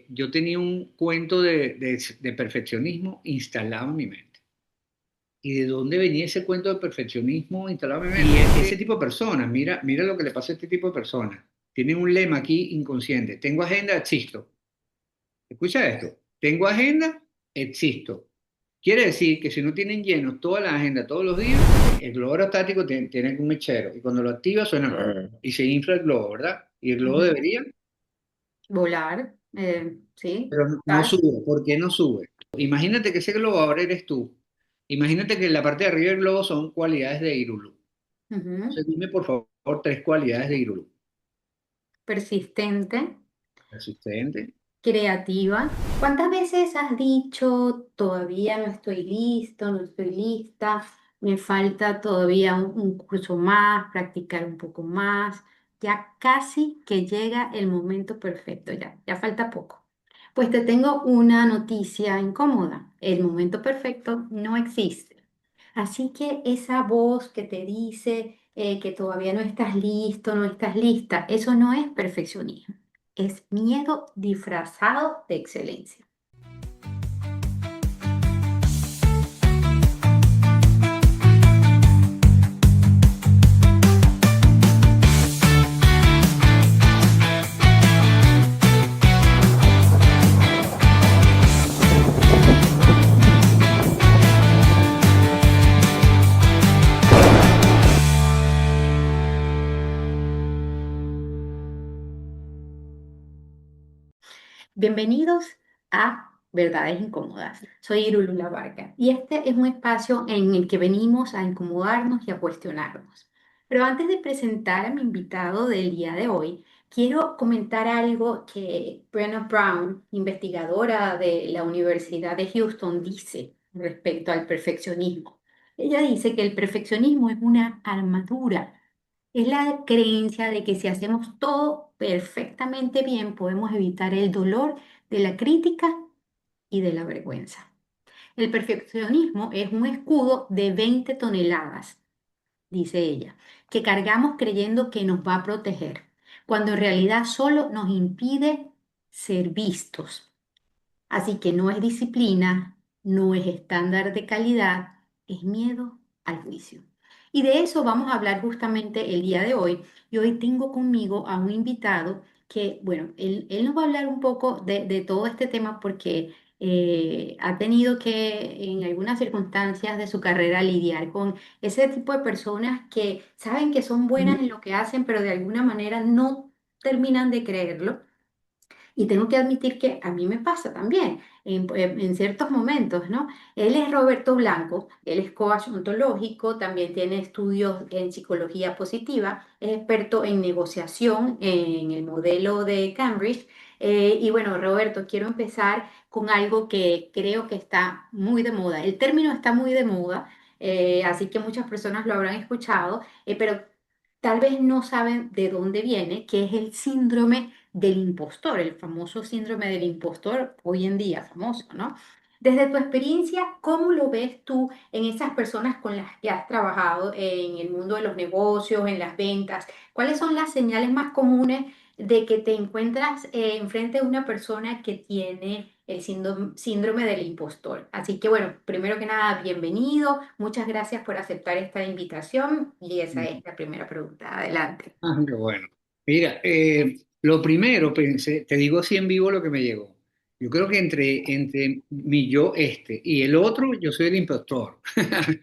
yo tenía un cuento de perfeccionismo instalado en mi mente. ¿Y de dónde venía ese cuento de perfeccionismo instalado en mi mente? Y ese tipo de personas, mira lo que le pasa a este tipo de personas. Tienen un lema aquí inconsciente. Tengo agenda, existo. Escucha esto. Tengo agenda, existo. Quiere decir que si no tienen lleno toda la agenda todos los días, el globo aerostático tiene un mechero. Y cuando lo activa suena y se infla el globo, ¿verdad? Y el globo Ujú. debería, Volar, sí. pero no Tal. sube. ¿Por qué no sube? Imagínate que ese globo ahora eres tú. Imagínate que en la parte de arriba del globo son cualidades de Irulú. Ujú. Entonces dime por favor tres cualidades de Irulú. Persistente, Persistente. creativa. ¿Cuántas veces has dicho, todavía no estoy listo, no estoy lista, me falta todavía un curso más, practicar un poco más, ya casi que llega el momento perfecto, ya falta poco? Pues te tengo una noticia incómoda. El momento perfecto no existe. Así que esa voz que te dice que todavía no estás listo, no estás lista, eso no es perfeccionismo, es miedo disfrazado de excelencia. Bienvenidos a Verdades Incómodas. Soy Irulula Varga y este es un espacio en el que venimos a incomodarnos y a cuestionarnos. Pero antes de presentar a mi invitado del día de hoy, quiero comentar algo que Brenna Brown, investigadora de la Universidad de Houston, dice respecto al perfeccionismo. Ella dice que el perfeccionismo es una armadura. Es la creencia de que si hacemos todo perfectamente bien, podemos evitar el dolor de la crítica y de la vergüenza. El perfeccionismo es un escudo de 20 toneladas, dice ella, que cargamos creyendo que nos va a proteger, cuando en realidad solo nos impide ser vistos. Así que no es disciplina, no es estándar de calidad, es miedo al juicio. Y de eso vamos a hablar justamente el día de hoy. Y hoy tengo conmigo a un invitado que, bueno, él nos va a hablar un poco de todo este tema porque ha tenido que en algunas circunstancias de su carrera lidiar con ese tipo de personas que saben que son buenas en lo que hacen, pero de alguna manera no terminan de creerlo. Y tengo que admitir que a mí me pasa también en ciertos momentos, ¿no? Él es Roberto Blanco, él es coach ontológico, también tiene estudios en psicología positiva, es experto en negociación en el modelo de Cambridge. Y bueno, Roberto, quiero empezar con algo que creo que está muy de moda. El término está muy de moda, así que muchas personas lo habrán escuchado, pero tal vez no saben de dónde viene, que es el síndrome del impostor, el famoso síndrome del impostor hoy en día famoso, ¿no? Desde tu experiencia, ¿cómo lo ves tú en esas personas con las que has trabajado en el mundo de los negocios, en las ventas? ¿Cuáles son las señales más comunes de que te encuentras enfrente de una persona que tiene el síndrome del impostor? Así que bueno, primero que nada, bienvenido. Muchas gracias por aceptar esta invitación y esa es la primera pregunta. Adelante. Ah, qué bueno. Mira, lo primero pensé, te digo así en vivo lo que me llegó. Yo creo que entre mi yo este y el otro, yo soy el impostor,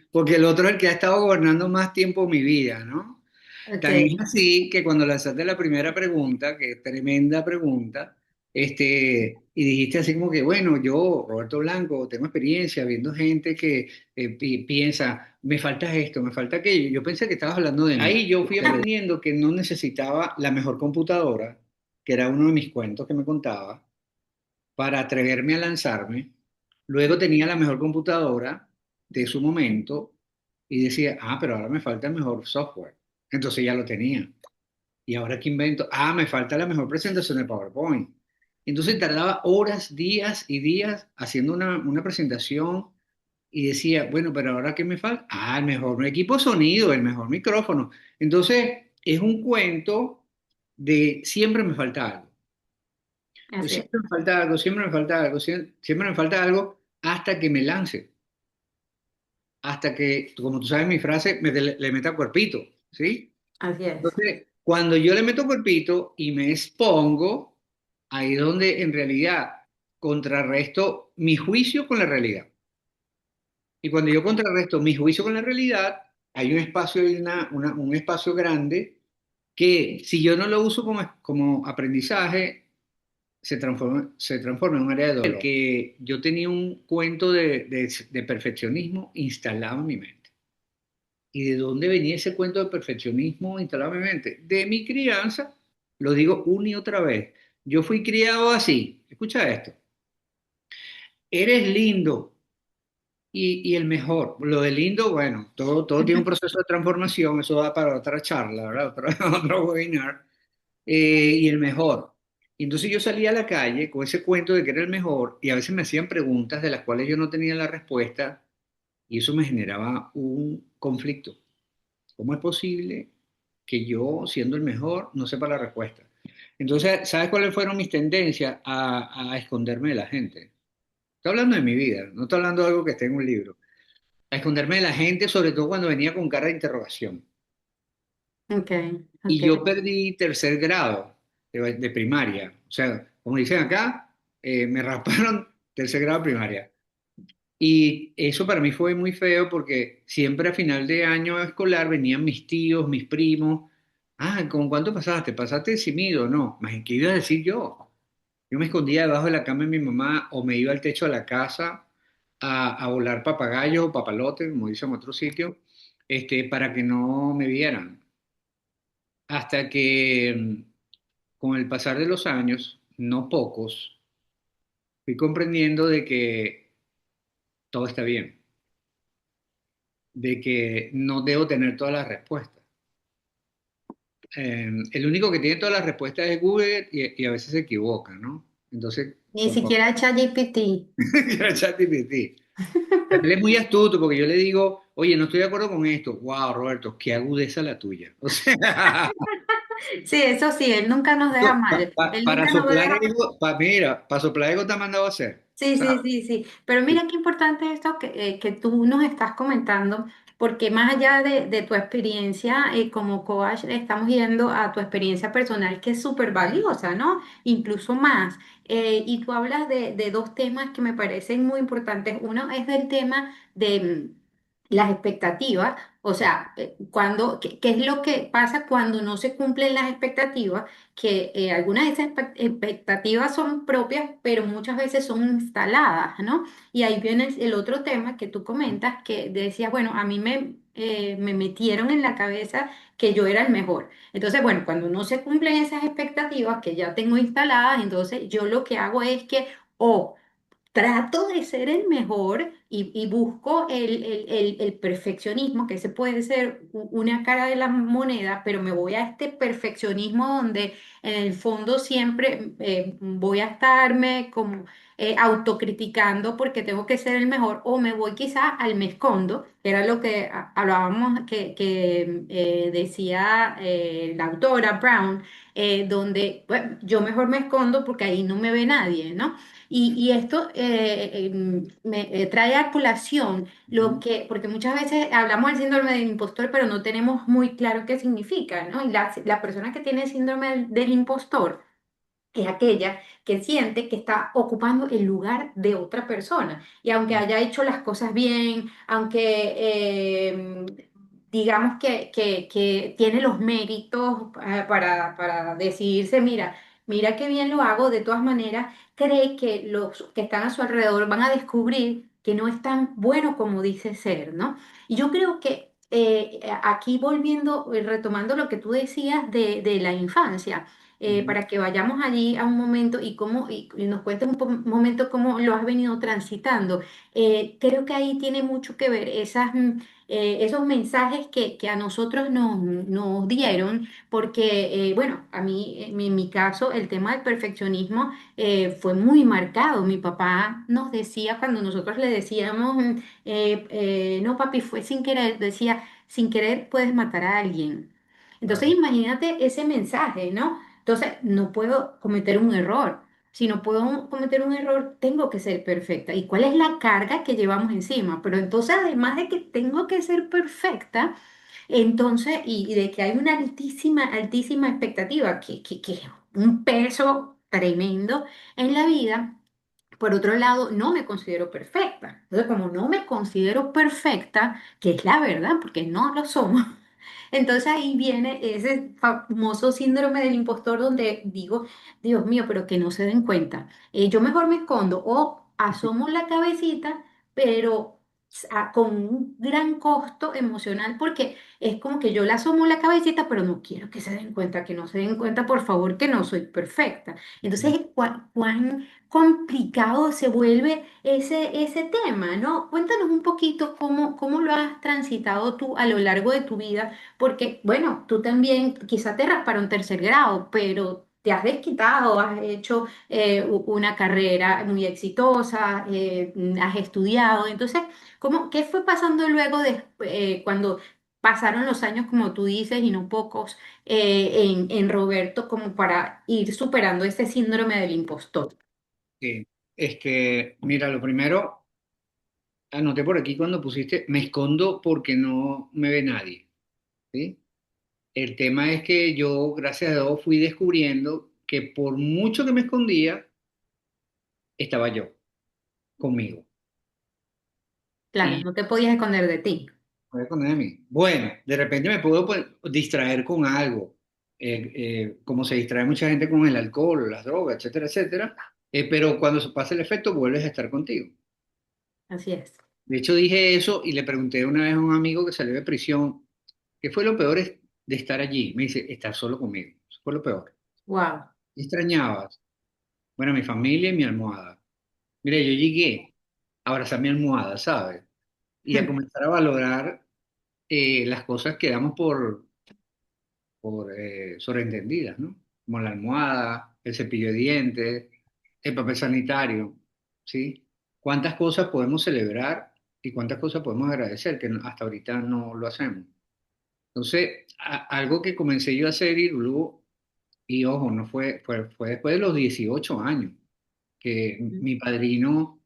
porque el otro es el que ha estado gobernando más tiempo mi vida, ¿no? Ok. Tan es así que cuando lanzaste la primera pregunta, que es tremenda pregunta, y dijiste así como que, bueno, yo, Roberto Blanco, tengo experiencia viendo gente que piensa, me falta esto, me falta aquello. Yo pensé que estabas hablando de mí. Ahí yo fui aprendiendo que no necesitaba la mejor computadora, que era uno de mis cuentos que me contaba, para atreverme a lanzarme. Luego tenía la mejor computadora de su momento y decía, ah, pero ahora me falta el mejor software. Entonces ya lo tenía. ¿Y ahora qué invento? Ah, me falta la mejor presentación de PowerPoint. Entonces tardaba horas, días y días haciendo una presentación y decía, bueno, pero ahora qué me falta? Ah, el mejor equipo de sonido, el mejor micrófono. Entonces es un cuento de siempre me falta algo. Pues Así es, siempre me falta algo, siempre me falta algo, siempre me falta algo hasta que me lance, hasta que, como tú sabes mi frase, le meta cuerpito, ¿sí? así es. Entonces, cuando yo le meto cuerpito y me expongo, ahí es donde en realidad contrarresto mi juicio con la realidad. Y cuando yo contrarresto mi juicio con la realidad, hay un espacio, un espacio grande que si yo no lo uso como aprendizaje, se transforma en un área de dolor. Que yo tenía un cuento de perfeccionismo instalado en mi mente. ¿Y de dónde venía ese cuento de perfeccionismo instalado en mi mente? De mi crianza, lo digo una y otra vez. Yo fui criado así. Escucha esto. Eres lindo y el mejor. Lo de lindo, bueno, todo tiene un proceso de transformación. Eso da para otra charla, ¿verdad? Otro webinar. Y el mejor. Y entonces yo salía a la calle con ese cuento de que era el mejor y a veces me hacían preguntas de las cuales yo no tenía la respuesta y eso me generaba un conflicto. ¿Cómo es posible que yo, siendo el mejor, no sepa la respuesta? Entonces, ¿sabes cuáles fueron mis tendencias a esconderme de la gente? Estoy hablando de mi vida, no estoy hablando de algo que esté en un libro. A esconderme de la gente, sobre todo cuando venía con cara de interrogación. Ok, Y ok. yo perdí tercer grado de primaria. O sea, como dicen acá, me rasparon tercer grado de primaria. Y eso para mí fue muy feo porque siempre a final de año escolar venían mis tíos, mis primos. Ah, ¿con cuánto pasaste? ¿Pasaste de simido? No, más ¿qué iba a decir yo? Yo me escondía debajo de la cama de mi mamá o me iba al techo de la casa a volar papagayos o papalotes, como dicen en otro sitio, para que no me vieran. Hasta que con el pasar de los años, no pocos, fui comprendiendo de que todo está bien, de que no debo tener todas las respuestas. El único que tiene todas las respuestas es Google y a veces se equivoca, ¿no? Entonces, Ni por favor, siquiera ChatGPT. era ChatGPT. Él es muy astuto porque yo le digo, oye, no estoy de acuerdo con esto. Wow, Roberto, qué agudeza la tuya. O sea, Sí, eso sí, él nunca nos deja mal. Él para nunca nos soplar deja. ego, mira, para soplar ego te ha mandado a hacer. Sí, sí, ¿Sabes? sí, sí. Pero Sí. mira qué importante esto que tú nos estás comentando, porque más allá de tu experiencia como coach, estamos yendo a tu experiencia personal, que es súper valiosa, ¿no? Incluso más. Y tú hablas de dos temas que me parecen muy importantes. Uno es del tema de las expectativas, o sea, qué es lo que pasa cuando no se cumplen las expectativas, que algunas de esas expectativas son propias, pero muchas veces son instaladas, ¿no? Y ahí viene el otro tema que tú comentas, que decías, bueno, a mí me metieron en la cabeza que yo era el mejor. Entonces, bueno, cuando no se cumplen esas expectativas que ya tengo instaladas, entonces yo lo que hago es que, o trato de ser el mejor y busco el perfeccionismo, que ese puede ser una cara de la moneda, pero me voy a este perfeccionismo donde en el fondo siempre voy a estarme como autocriticando porque tengo que ser el mejor, o me voy quizá al me escondo, que era lo que hablábamos, que decía la autora Brown, donde bueno, yo mejor me escondo porque ahí no me ve nadie, ¿no? Y esto me trae a colación lo Ujú. que, porque muchas veces hablamos del síndrome del impostor, pero no tenemos muy claro qué significa, ¿no? Y la persona que tiene síndrome del impostor es aquella que siente que está ocupando el lugar de otra persona. Y aunque haya hecho las cosas bien, aunque digamos que tiene los méritos para decidirse, mira qué bien lo hago, de todas maneras, cree que los que están a su alrededor van a descubrir que no es tan bueno como dice ser, ¿no? Y yo creo que aquí volviendo, retomando lo que tú decías de la infancia, Ujú. para que vayamos allí a un momento y nos cuentes momento cómo lo has venido transitando. Creo que ahí tiene mucho que ver esos mensajes que a nosotros nos dieron, porque, bueno, a mí, en mi caso, el tema del perfeccionismo fue muy marcado. Mi papá nos decía, cuando nosotros le decíamos, no, papi, fue sin querer, decía, sin querer puedes matar a alguien. Entonces Claro. imagínate ese mensaje, ¿no? Entonces no puedo cometer un error. Si no puedo cometer un error, tengo que ser perfecta. ¿Y cuál es la carga que llevamos encima? Pero entonces, además de que tengo que ser perfecta, entonces, y de que hay una altísima, altísima expectativa, que es un peso tremendo en la vida. Por otro lado, no me considero perfecta. Entonces, como no me considero perfecta, que es la verdad, porque no lo somos, entonces ahí viene ese famoso síndrome del impostor donde digo, Dios mío, pero que no se den cuenta. Yo mejor me escondo o asomo la cabecita, pero con un gran costo emocional porque es como que yo le asomo la cabecita, pero no quiero que se den cuenta, que no se den cuenta, por favor, que no soy perfecta. Entonces, cuán complicado se vuelve ese tema, ¿no? Cuéntanos un poquito cómo lo has transitado tú a lo largo de tu vida porque, bueno, tú también quizá te rasparon tercer grado, pero te has desquitado, has hecho una carrera muy exitosa, has estudiado. Entonces, qué fue pasando luego cuando pasaron los años, como tú dices, y no pocos, en Roberto, como para ir superando ese síndrome del impostor? Sí. Mira, lo primero, anoté por aquí cuando pusiste, me escondo porque no me ve nadie, ¿sí? El tema es que yo, gracias a Dios, fui descubriendo que por mucho que me escondía, estaba yo, conmigo. Claro, Y no te podías esconder de ti. voy a esconder de mí. Bueno, de repente me puedo pues, distraer con algo, como se distrae mucha gente con el alcohol, las drogas, etcétera, etcétera. Pero cuando se pasa el efecto, vuelves a estar contigo. Así es. De hecho, dije eso y le pregunté una vez a un amigo que salió de prisión, ¿qué fue lo peor de estar allí? Me dice, estar solo conmigo. Eso fue lo peor. Wow. ¿Qué extrañabas? Bueno, mi familia y mi almohada. Mira, yo llegué a abrazar mi almohada, ¿sabes? Y a comenzar a valorar las cosas que damos por sobreentendidas, ¿no? Como la almohada, el cepillo de dientes, el papel sanitario, ¿sí? ¿Cuántas cosas podemos celebrar y cuántas cosas podemos agradecer que hasta ahorita no lo hacemos? Entonces, algo que comencé yo a hacer y luego, y ojo, no fue después de los 18 años, que mi padrino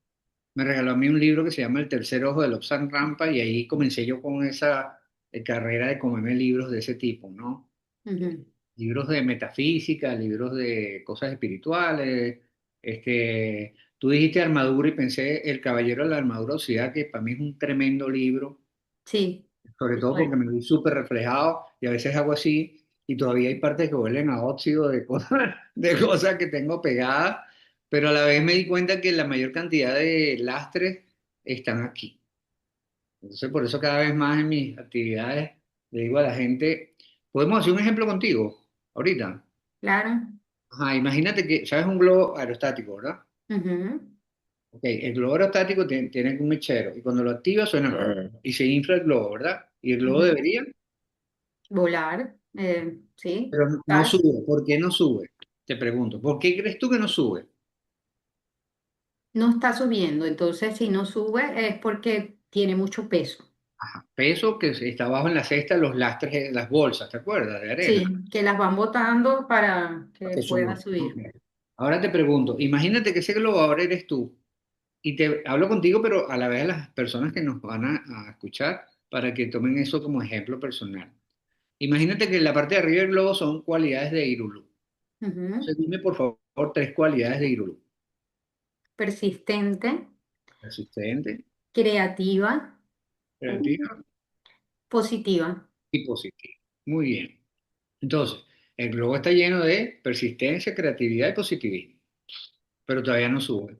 me regaló a mí un libro que se llama El tercer ojo de Lobsang Rampa y ahí comencé yo con esa carrera de comerme libros de ese tipo, ¿no? Ujú. Libros de metafísica, libros de cosas espirituales. Tú dijiste armadura y pensé El Caballero de la Armadura Oxidada, que para mí es un tremendo libro, Sí. sobre todo porque Bueno, me vi súper reflejado y a veces hago así y todavía hay partes que huelen a óxido de cosas, de cosas que tengo pegadas, pero a la vez me di cuenta que la mayor cantidad de lastres están aquí. Entonces, por eso cada vez más en mis actividades le digo a la gente, podemos hacer un ejemplo contigo ahorita. claro. Ajá, imagínate que, ¿sabes? Un globo aerostático, ¿verdad? Ujú. Ok, el globo aerostático tiene un mechero y cuando lo activas suena y se infla el globo, ¿verdad? Y el globo Ujú. debería, Volar, sí, pero no tal. sube. ¿Por qué no sube? Te pregunto, ¿por qué crees tú que no sube? No está subiendo, entonces si no sube es porque tiene mucho peso. Ajá, peso que está abajo en la cesta, los lastres, las bolsas, ¿te acuerdas? De arena, Sí, que las van botando para para que que pueda suba. Ok. subir. Ahora te pregunto, imagínate que ese globo ahora eres tú y te hablo contigo, pero a la vez a las personas que nos van a escuchar para que tomen eso como ejemplo personal. Imagínate que en la parte de arriba del globo son cualidades de Irulú. Ujú. Entonces dime por favor tres cualidades de Irulú. Persistente, Persistente, creativa, creativa positiva. y positiva. Muy bien. Entonces, el globo está lleno de persistencia, creatividad y positivismo, pero todavía no sube.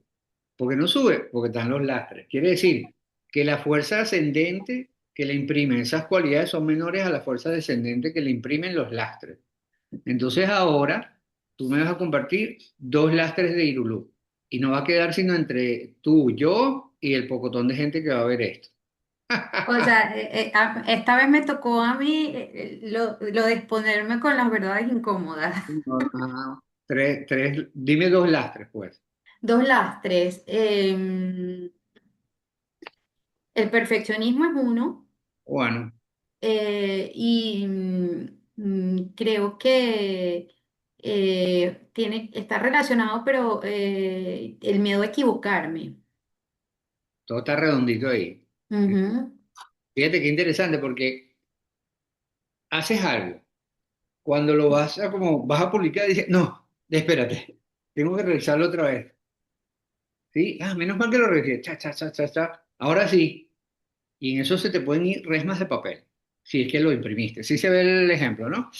¿Por qué no sube? Porque están los lastres. Quiere decir que la fuerza ascendente que le imprimen esas cualidades son menores a la fuerza descendente que le imprimen los lastres. Entonces ahora tú me vas a compartir dos lastres de Irulú y no va a quedar sino entre tú, yo y el pocotón de gente que va a ver esto. O sea, esta vez me tocó a mí lo de exponerme con las verdades incómodas. Ajá. Dime dos lastres, pues. Dos lastres. El perfeccionismo es uno. Bueno, Creo que está relacionado, pero el miedo a equivocarme. Todo está redondito ahí. Ujú. Fíjate qué interesante porque haces algo. Cuando lo vas a como vas a publicar, dices, no, espérate, tengo que revisarlo otra vez. ¿Sí? Ah, menos mal que lo revisé. Cha, cha, cha, cha, cha. Ahora sí. Y en eso se te pueden ir resmas de papel. Si es que lo imprimiste. Sí se ve el ejemplo, ¿no?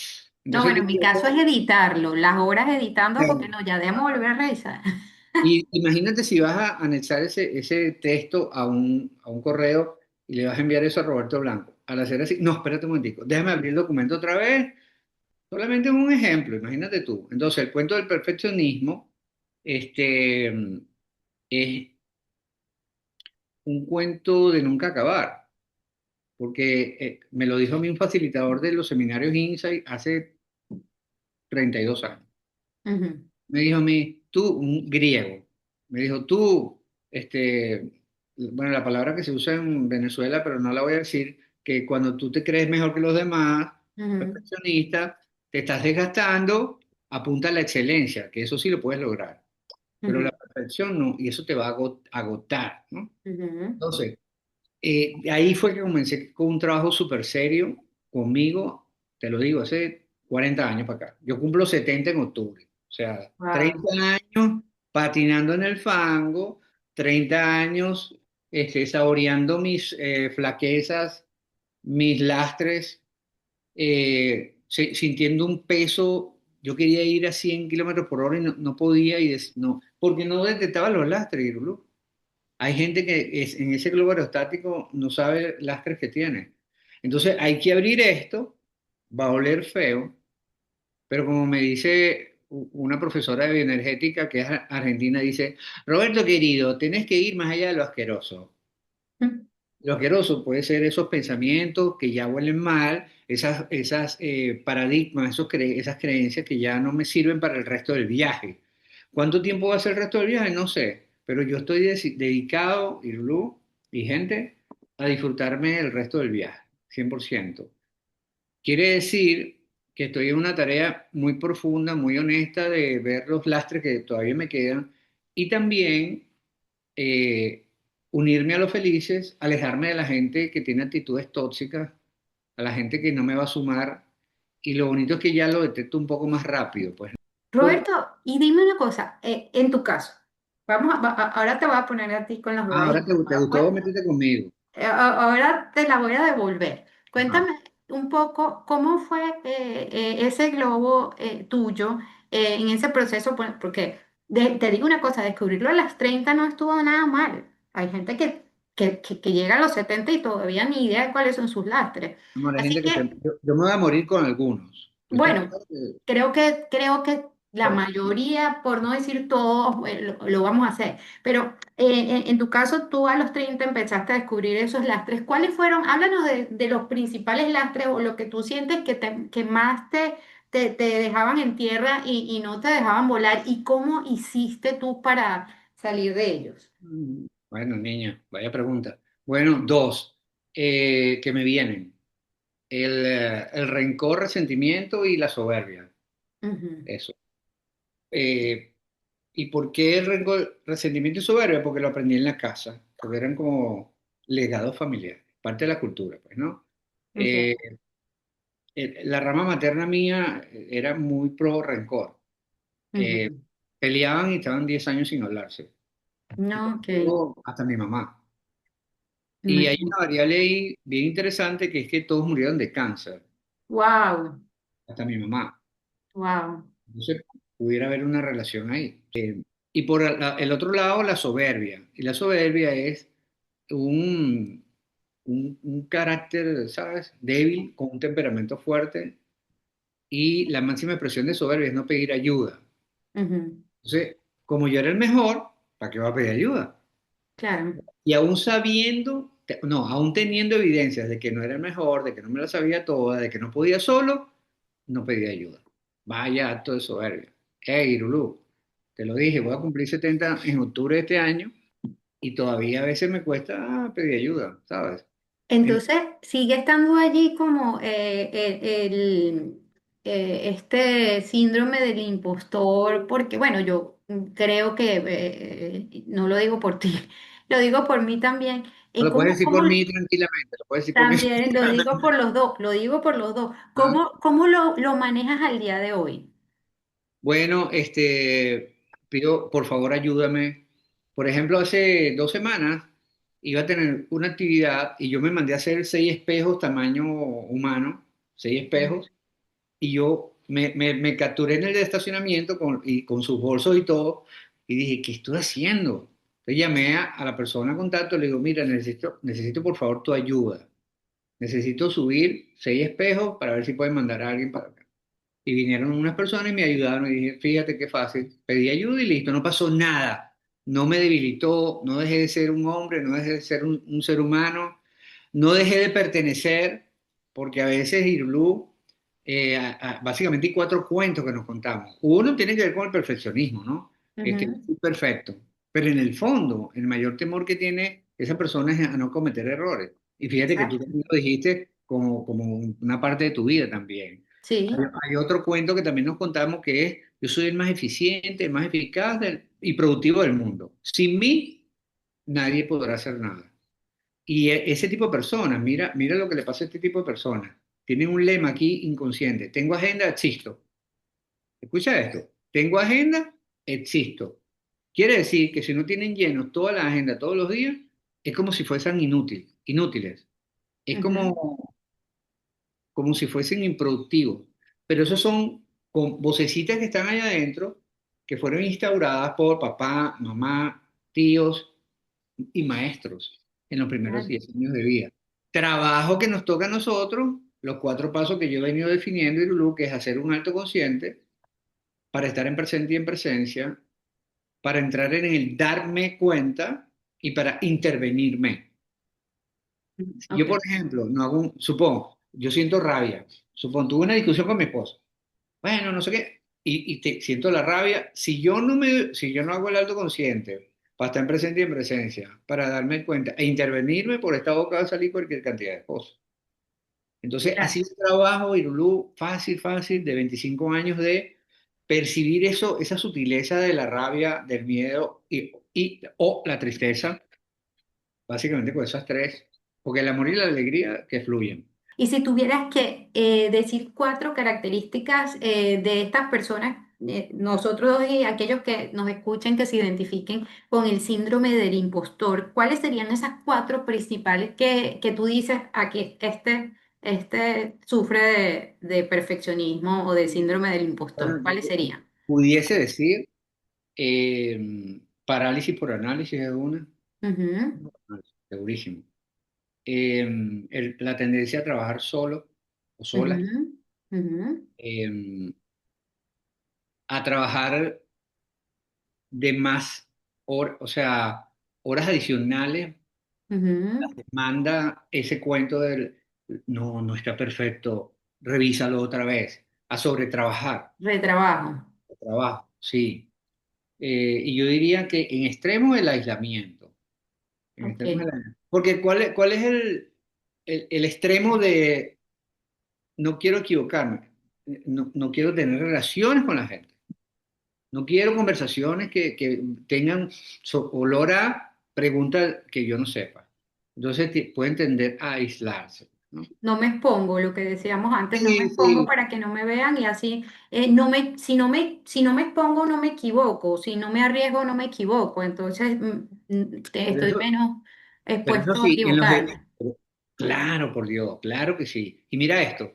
No, Entonces, bueno, ¿qué en mi caso es editarlo, las horas editando, porque hago? no, ya debemos volver a revisar. Y imagínate si vas a anexar ese texto a un correo y le vas a enviar eso a Roberto Blanco. Al hacer así, no, espérate un momentico, déjame abrir el documento otra vez. Solamente un ejemplo, imagínate tú. Entonces, el cuento del perfeccionismo, este, es un cuento de nunca acabar, porque me lo dijo a mí un facilitador de los seminarios Insight hace 32 años. Ujú, Me dijo a mí, tú, un griego, me dijo, tú, bueno, la palabra que se usa en Venezuela, pero no la voy a decir, que cuando tú te crees mejor que los demás, ujú, perfeccionista, te estás desgastando, apunta a la excelencia, que eso sí lo puedes lograr, pero la ujú, perfección no, y eso te va a agotar, ¿no? ujú, Entonces, ahí fue que comencé con un trabajo súper serio conmigo, te lo digo, hace 40 años para acá. Yo cumplo 70 en octubre, o sea, wow, 30 años patinando en el fango, 30 años saboreando mis flaquezas, mis lastres, sintiendo un peso. Yo quería ir a 100 kilómetros por hora y no podía, no, porque no detectaba los lastres, Irulú. Hay gente que en ese globo aerostático no sabe lastres que tiene. Entonces hay que abrir esto, va a oler feo, pero como me dice una profesora de bioenergética que es argentina, dice, Roberto querido, tenés que ir más allá de lo asqueroso. Lo asqueroso puede ser esos pensamientos que ya huelen mal, esas paradigmas, esas creencias que ya no me sirven para el resto del viaje. ¿Cuánto tiempo va a ser el resto del viaje? No sé, pero yo estoy dedicado, Irulú y gente, a disfrutarme el resto del viaje, 100%. Quiere decir que estoy en una tarea muy profunda, muy honesta de ver los lastres que todavía me quedan y también eh, unirme a los felices, alejarme de la gente que tiene actitudes tóxicas, a la gente que no me va a sumar. Y lo bonito es que ya lo detecto un poco más rápido, pues. Por- Roberto, y dime una cosa, en tu caso, ahora te voy a poner a ti con las dudas ahora y te gustó meterte conmigo. ahora te la voy a devolver. Ajá. Cuéntame un poco cómo fue ese globo tuyo en ese proceso, porque te digo una cosa, descubrirlo a las 30 no estuvo nada mal. Hay gente que llega a los 70 y todavía ni idea de cuáles son sus lastres. Amor, hay Así gente que que yo me voy a morir con algunos. ¿Tú estás bueno, claro que- creo que la Bueno, mayoría, por no decir todos, lo vamos a hacer. Pero en tu caso, tú a los 30 empezaste a descubrir esos lastres. ¿Cuáles fueron? Háblanos de los principales lastres o lo que tú sientes que más te dejaban en tierra y no te dejaban volar. ¿Y cómo hiciste tú para salir de ellos? bueno, niña, vaya pregunta. Bueno, dos que me vienen. El rencor, resentimiento y la soberbia. Ujú, Eso. Eh, ¿Y por qué el resentimiento y soberbia? Porque lo aprendí en la casa, porque eran como legados familiares, parte de la cultura, pues, ¿no? Eh, ok. la rama materna mía era muy pro rencor. Eh, Ujú. peleaban y estaban 10 años sin hablarse. Y No, ok. conmigo, hasta mi mamá. Y hay Imagínate. una variable ahí bien interesante que es que todos murieron de cáncer, Wow, hasta mi mamá. wow. Entonces, pudiera haber una relación ahí. Y por el otro lado, la soberbia. Y la soberbia es un, un carácter, ¿sabes? Débil, con un temperamento fuerte. Y la máxima expresión de soberbia es no pedir ayuda. Ujú, Entonces, como yo era el mejor, ¿para qué va a pedir ayuda? claro. Y aún sabiendo, no, aún teniendo evidencias de que no era el mejor, de que no me la sabía toda, de que no podía solo, no pedía ayuda. Vaya acto de soberbia. Hey, Irulú, te lo dije, voy a cumplir 70 en octubre de este año y todavía a veces me cuesta pedir ayuda, ¿sabes? En- Entonces, sigue estando allí como este síndrome del impostor, porque bueno, yo creo que, no lo digo por ti, lo digo por mí también. Lo puedes decir ¿Cómo por mí tranquilamente, lo puedes decir por mí. también lo digo por los dos, lo digo por los dos? ¿Ah? ¿Cómo lo manejas al día de hoy? Bueno, pido, por favor, ayúdame. Por ejemplo, hace 2 semanas iba a tener una actividad y yo me mandé a hacer 6 espejos tamaño humano, 6 espejos, y yo me capturé en el estacionamiento con sus bolsos y todo, y dije, ¿qué estoy haciendo? Entonces llamé a la persona a contacto, le digo, mira, necesito por favor tu ayuda. Necesito subir 6 espejos para ver si pueden mandar a alguien para acá. Y vinieron unas personas y me ayudaron y dije, fíjate qué fácil. Pedí ayuda y listo, no pasó nada. No me debilitó, no dejé de ser un hombre, no dejé de ser un ser humano, no dejé de pertenecer, porque a veces Irblú, básicamente hay 4 cuentos que nos contamos. Uno tiene que ver con el perfeccionismo, ¿no? Que Ujú, es perfecto. Pero en el fondo, el mayor temor que tiene esa persona es a no cometer errores. Y fíjate que tú exacto. también lo dijiste como una parte de tu vida también. Hay, Sí. hay otro cuento que también nos contamos que es, yo soy el más eficiente, el más eficaz y productivo del mundo. Sin mí, nadie podrá hacer nada. Y ese tipo de personas, mira lo que le pasa a este tipo de personas. Tienen un lema aquí inconsciente. Tengo agenda, existo. Escucha esto. Tengo agenda, existo. Quiere decir que si no tienen lleno toda la agenda todos los días, es como si fuesen inútiles. Es Ujú, como si fuesen improductivos. Pero esos son con vocecitas que están allá adentro, que fueron instauradas por papá, mamá, tíos y maestros en los primeros claro. 10 años de vida. Trabajo que nos toca a nosotros, los 4 pasos que yo he venido definiendo, y Lulu, que es hacer un alto consciente para estar en presente y en presencia, para entrar en el darme cuenta y para intervenirme. Si yo, Ok. por ejemplo, no hago supongo, yo siento rabia, supongo, tuve una discusión con mi esposa, bueno, no sé qué, y siento la rabia, si yo no hago el alto consciente para estar en presente y en presencia, para darme cuenta e intervenirme, por esta boca va a salir cualquier cantidad de cosas. Entonces, así Claro. es trabajo, Irulú, fácil, fácil, de 25 años de percibir eso, esa sutileza de la rabia, del miedo o la tristeza, básicamente con esas tres, porque el amor y la alegría que fluyen. Y si tuvieras que decir cuatro características de estas personas, nosotros dos y aquellos que nos escuchen, que se identifiquen con el síndrome del impostor, ¿cuáles serían esas cuatro principales que tú dices aquí, este sufre de perfeccionismo o de síndrome del impostor? Bueno, ¿Cuáles serían? pudiese decir, parálisis por análisis es una, Ujú, segurísimo. La tendencia a trabajar solo o sola, ujú, ujú, eh, a trabajar de más horas, o sea, horas adicionales, ujú. manda ese cuento del, no, no está perfecto, revísalo otra vez, a sobretrabajar, Retrabajo. trabajo, sí. Y yo diría que en extremo el aislamiento, en Ok. extremo el aislamiento. Porque ¿cuál es el extremo de no quiero equivocarme, no quiero tener relaciones con la gente? No quiero conversaciones que tengan olor a preguntas que yo no sepa. Entonces pueden tender a aislarse, ¿no? No me expongo, lo que decíamos antes, no me Sí, expongo sí. para que no me vean y así, si no me expongo, no me equivoco, si no me arriesgo, no me equivoco, entonces Pero estoy menos eso expuesto a sí, equivocarme. claro, por Dios, claro que sí. Y mira esto,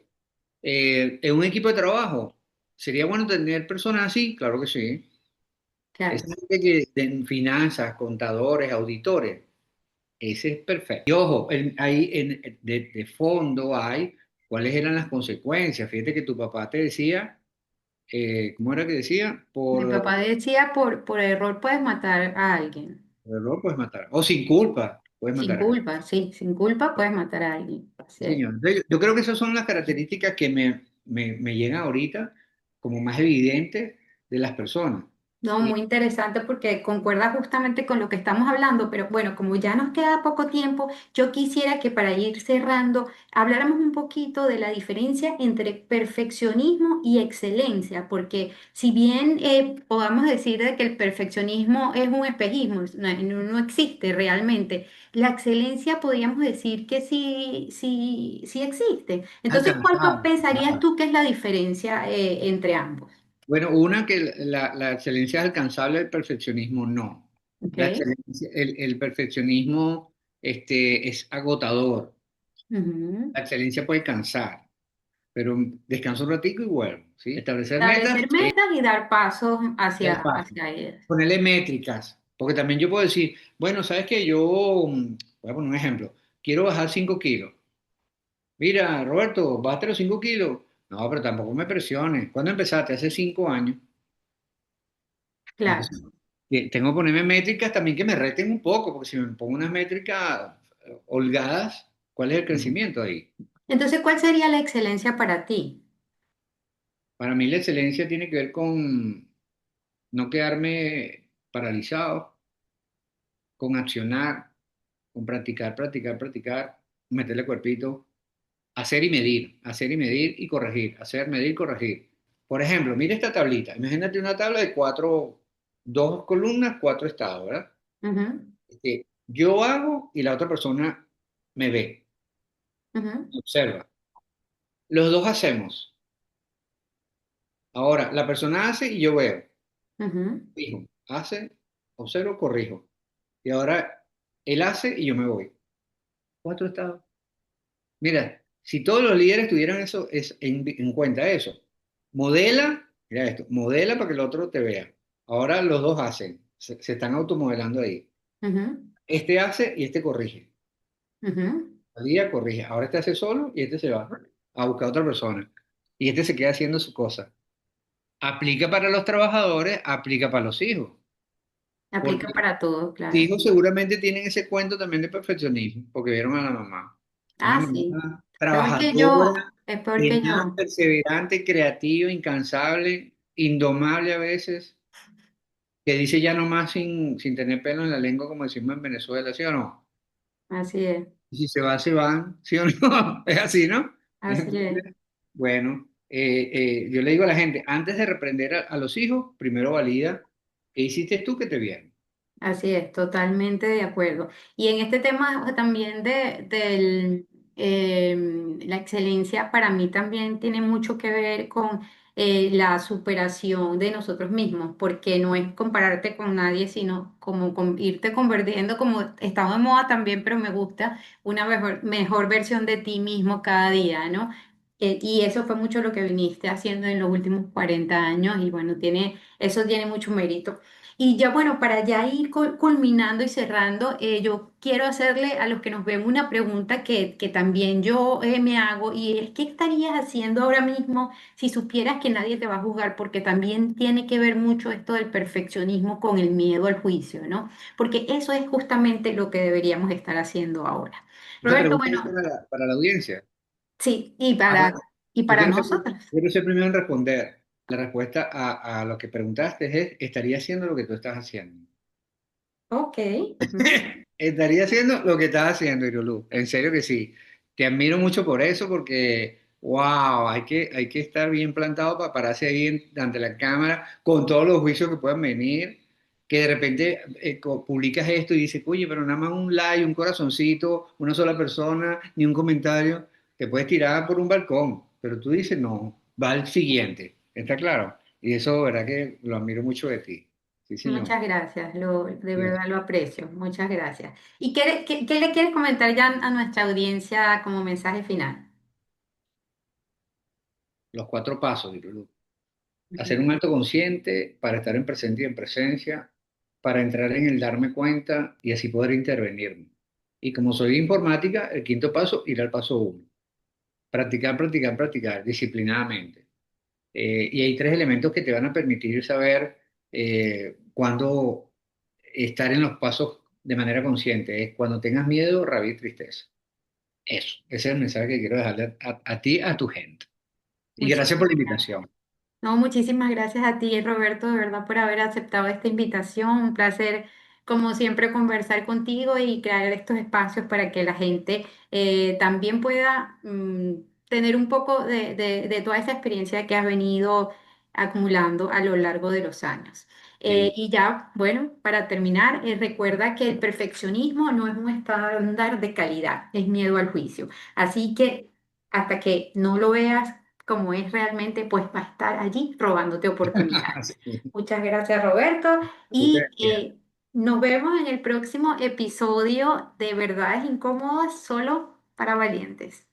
en un equipo de trabajo, ¿sería bueno tener personas así? Claro que sí. Esa Claro. gente que en finanzas, contadores, auditores. Ese es perfecto. Y ojo, ahí de fondo hay cuáles eran las consecuencias. Fíjate que tu papá te decía, ¿cómo era que decía? Mi Por papá decía, por error puedes matar a alguien, error puedes matar. O sin culpa puedes sin matar a alguien. culpa, sí, sin culpa puedes matar a alguien. Sí, Así señor. Entonces, yo creo que esas son las características que me llegan ahorita como más evidentes de las personas. No, muy interesante porque concuerda justamente con lo que estamos hablando, pero bueno, como ya nos queda poco tiempo, yo quisiera que para ir cerrando habláramos un poquito de la diferencia entre perfeccionismo y excelencia, porque si bien podamos decir de que el perfeccionismo es un espejismo, no existe realmente, la excelencia podríamos decir que sí, sí, sí existe. Entonces, ¿cuál Alcanzable. pensarías Claro. tú que es la diferencia entre ambos? Bueno, una que la excelencia es alcanzable, el perfeccionismo no. ¿Ok? La excelencia, el perfeccionismo es agotador. Ujú. La excelencia puede cansar, pero descanso un ratico y vuelvo, ¿sí? Establecer metas, Establecer metas y dar pasos dar hacia, pasos, hacia ellas. ponerle métricas, porque también yo puedo decir, bueno, ¿sabes qué? Yo, voy a poner un ejemplo, quiero bajar 5 kilos. Mira, Roberto, bájate los 5 kilos. No, pero tampoco me presiones. ¿Cuándo empezaste? Hace 5 años. Claro. Entonces, tengo que ponerme métricas también que me reten un poco, porque si me pongo unas métricas holgadas, ¿cuál es el crecimiento ahí? Entonces, ¿cuál sería la excelencia para ti? Para mí la excelencia tiene que ver con no quedarme paralizado, con accionar, con practicar, practicar, practicar, meterle cuerpito, hacer y medir y corregir, hacer, medir, corregir. Por ejemplo, mira esta tablita. Imagínate una tabla de cuatro, dos columnas, cuatro estados, ¿verdad? Ujú, Yo hago y la otra persona me ve, ujú, observa. Los dos hacemos. Ahora, la persona hace y yo veo. ujú, Fijo, hace, observo, corrijo. Y ahora él hace y yo me voy. Cuatro estados. Mira, si todos los líderes tuvieran eso en cuenta eso, modela, mira esto, modela para que el otro te vea. Ahora los dos hacen, se están automodelando ahí. ujú, Este hace y este corrige. ujú. Al día corrige. Ahora este hace solo y este se va a buscar a otra persona. Y este se queda haciendo su cosa. Aplica para los trabajadores, aplica para los hijos. Aplica Porque para todo, los claro. hijos seguramente tienen ese cuento también de perfeccionismo, porque vieron a la mamá. Una Ah, sí. mamá Peor que yo, trabajadora, es peor que tenaz, yo. perseverante, creativa, incansable, indomable a veces, que dice ya no más sin tener pelo en la lengua, como decimos en Venezuela, ¿sí o no? Así es, Y si se va, se van, ¿sí o no? Es así, ¿no? así es. Entonces, bueno, yo le digo a la gente, antes de reprender a los hijos, primero valida qué hiciste tú que te vieron. Así es, totalmente de acuerdo. Y en este tema también la excelencia, para mí también tiene mucho que ver con la superación de nosotros mismos, porque no es compararte con nadie, sino como irte convirtiendo, como está de moda también, pero me gusta, una mejor versión de ti mismo cada día, ¿no? Y eso fue mucho lo que viniste haciendo en los últimos 40 años y bueno, eso tiene mucho mérito. Y ya bueno, para ya ir culminando y cerrando, yo quiero hacerle a los que nos ven una pregunta que también yo me hago y es, ¿qué estarías haciendo ahora mismo si supieras que nadie te va a juzgar? Porque también tiene que ver mucho esto del perfeccionismo con el miedo al juicio, ¿no? Porque eso es justamente lo que deberíamos estar haciendo ahora. Esta Roberto, pregunta es bueno, para la audiencia. sí, Ahora, y yo para nosotros. quiero ser primero en responder. La respuesta a lo que preguntaste es, ¿estaría haciendo lo que tú estás haciendo? Ok. Ujú. Estaría haciendo lo que estás haciendo, Irulú. En serio que sí. Te admiro mucho por eso, porque, wow, hay que estar bien plantado para pararse ahí ante la cámara con todos los juicios que puedan venir. Que de repente publicas esto y dices, oye, pero nada más un like, un corazoncito, una sola persona, ni un comentario, te puedes tirar por un balcón. Pero tú dices, no, va al siguiente. ¿Está claro? Y eso, verdad que lo admiro mucho de ti. Sí, señor. Muchas gracias, de verdad lo aprecio. Muchas gracias. ¿Y qué le quieres comentar ya a nuestra audiencia como mensaje final? Los cuatro pasos, Irulú. Hacer Ujú. un acto consciente para estar en presente y en presencia, para entrar en el darme cuenta y así poder intervenirme. Y como soy de informática, el quinto paso, ir al paso uno. Practicar, practicar, practicar, disciplinadamente. Y hay tres elementos que te van a permitir saber cuándo estar en los pasos de manera consciente. Es cuando tengas miedo, rabia y tristeza. Eso, ese es el mensaje que quiero dejarle a ti, a tu gente. Y gracias por Muchísimas la gracias. invitación. No, muchísimas gracias a ti, Roberto, de verdad, por haber aceptado esta invitación. Un placer, como siempre, conversar contigo y crear estos espacios para que la gente también pueda tener un poco de toda esa experiencia que has venido acumulando a lo largo de los años. Sí. Y ya, bueno, para terminar, recuerda que el perfeccionismo no es un estándar de calidad, es miedo al juicio. Así que hasta que no lo veas como es realmente, pues va a estar allí robándote oportunidades. Sí. Muchas gracias, Roberto. Muchas Y gracias. nos vemos en el próximo episodio de Verdades Incómodas solo para valientes.